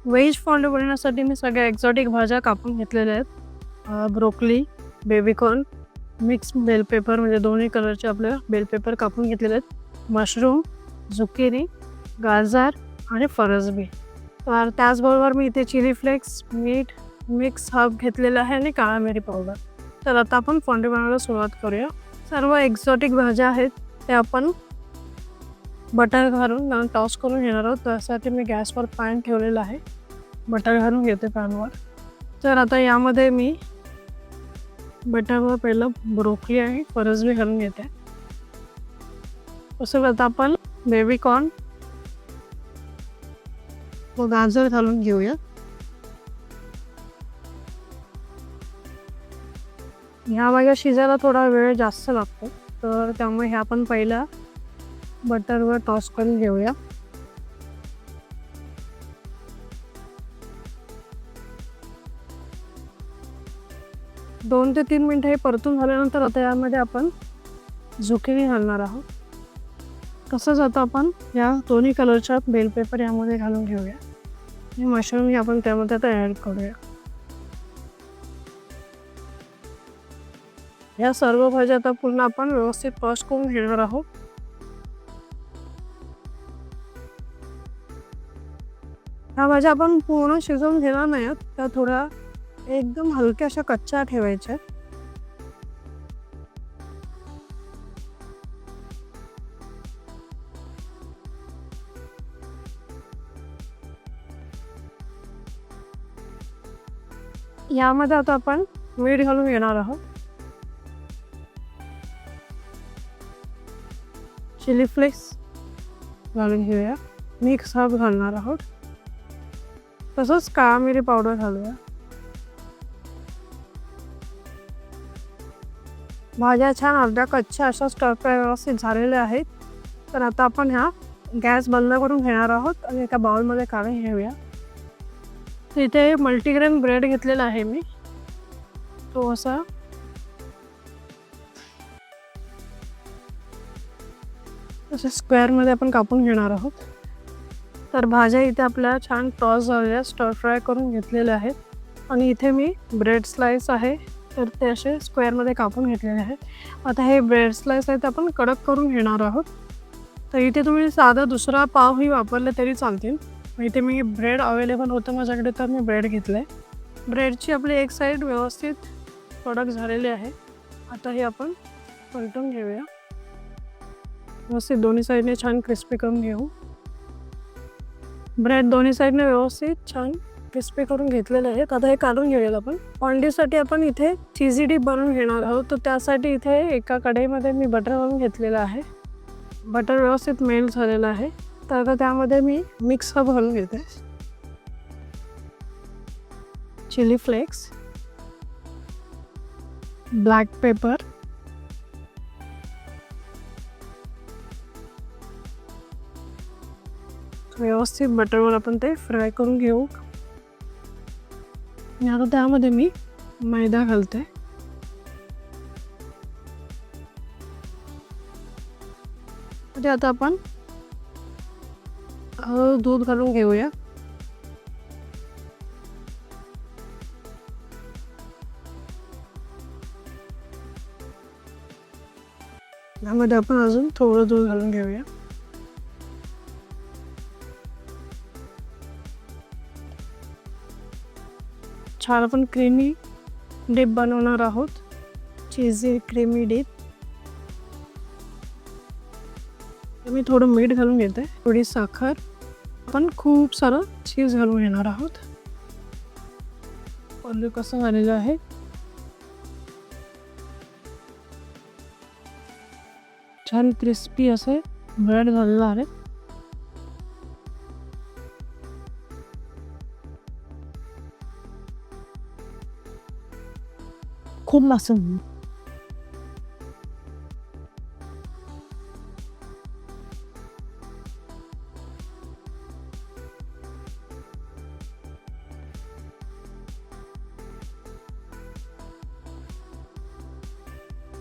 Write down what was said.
Veg फॉन्डू बनवण्यासाठी मी सगळ्या exotic भाज्या कापून घेतलेल्या आहेत. Broccoli, baby corn, mix bell pepper म्हणजे दोन्ही कलरचे आपले बेल पेपर कापून घेतलेले आहेत. मशरूम, झुकिनी, गाजर आणि फरसबी. तर त्याचबरोबर मी इथे चिली फ्लेक्स, मीठ, मिक्स हर्ब घेतलेलं आहे आणि काळा मिरी पावडर. तर आता आपण फॉन्डू बनवायला सुरुवात करूया. सर्व एक्झॉटिक भाज्या आहेत त्या आपण बटर घालून टॉस करून घेणार आहोत. त्यासाठी मी गॅसवर पॅन ठेवलेला आहे. बटर घालून घेते पॅनवर. तर आता यामध्ये मी बटरवर पहिलं ब्रोकली आणि फरसबी घालून घेते. तसंच आता आपण बेबीकॉर्न व गाजर घालून घेऊया. ह्या भाज्या शिजायला थोडा वेळ जास्त लागतो, तर त्यामुळे ह्या आपण पहिला बटरवर टॉस करून घेऊया. दोन ते 3 मिनिटं हे परतून झाल्यानंतर आता यामध्ये आपण झुकिनी घालणार आहोत. तसंच आता आपण या दोन्ही कलरच्या बेल पेपर यामध्ये घालून घेऊया आणि मशरूम आपण त्यामध्ये आता ॲड करूया. या सर्व भाज्या आता पुन्हा आपण व्यवस्थित टॉस करून घेणार आहोत. ह्या भाज्या आपण पूर्ण शिजवून घेणार नाही आहोत, त्या थोड्या एकदम हलक्या अशा कच्च्या ठेवायच्या. यामध्ये आता आपण मीठ घालून घेणार आहोत. चिली फ्लेक्स घालून घेऊया. मिक्स हर्ब घालणार आहोत. तसंच काळा मिरी पावडर घालूया. भाज्या छान अर्ध्या कच्च्या अशा स्टर फ्राय व्यवस्थित झालेल्या आहेत. तर आता आपण ह्या गॅस बंद करून घेणार आहोत आणि एका बाउलमध्ये काढून घेऊया. इथे मल्टीग्रेन ब्रेड घेतलेला आहे मी. तो असा स्क्वेअरमध्ये आपण कापून घेणार आहोत. तर भाज्या इथे आपल्या छान टॉस झालेल्या स्टर फ्राय करून घेतलेल्या आहेत. आणि इथे मी ब्रेड स्लाइस आहे तर ते असे स्क्वेअरमध्ये कापून घेतलेले आहेत. आता हे ब्रेड स्लाइस आहे ते आपण कडक करून घेणार आहोत. तर इथे तुम्ही साधा दुसरा पावही वापरले तरी चालतील. इथे मी ब्रेड अवेलेबल होतं माझ्याकडे तर मी ब्रेड घेतलं आहे. ब्रेडची आपली एक साईड व्यवस्थित कडक झालेली आहे. आता हे आपण पलटून घेऊया. व्यवस्थित दोन्ही साईडने छान क्रिस्पी करून घेऊ. ब्रेड दोन्ही साईडने व्यवस्थित छान क्रिस्पी करून घेतलेले आहेत. आता हे काढून घेऊयात आपण. फॉन्डूसाठी आपण इथे चीजी डिप बनवून घेणार आहोत. तर त्यासाठी इथे एका कढईमध्ये मी बटर घालून घेतलेलं आहे. बटर व्यवस्थित मेल्ट झालेलं आहे. तर आता त्यामध्ये मी मिक्स हर्ब घालून घेते. चिली फ्लेक्स, ब्लॅक पेपर, व्यवस्थित बटरवर आपण ते फ्राय करून घेऊ. आता त्यामध्ये मी मैदा घालते. आता आपण दूध घालून घेऊया. यामध्ये आपण अजून थोडं दूध घालून घेऊया. छान आपण क्रीमी डिप बनवणार आहोत. चीजी क्रीमी डिप. मी थोडं मीठ घालून घेते, थोडी साखर. आपण खूप सारं चीज घालून घेणार आहोत. पल्लू कसं झालेलं आहे. छान क्रिस्पी असे ब्रेड झालेलं आहे. खूप मस्त.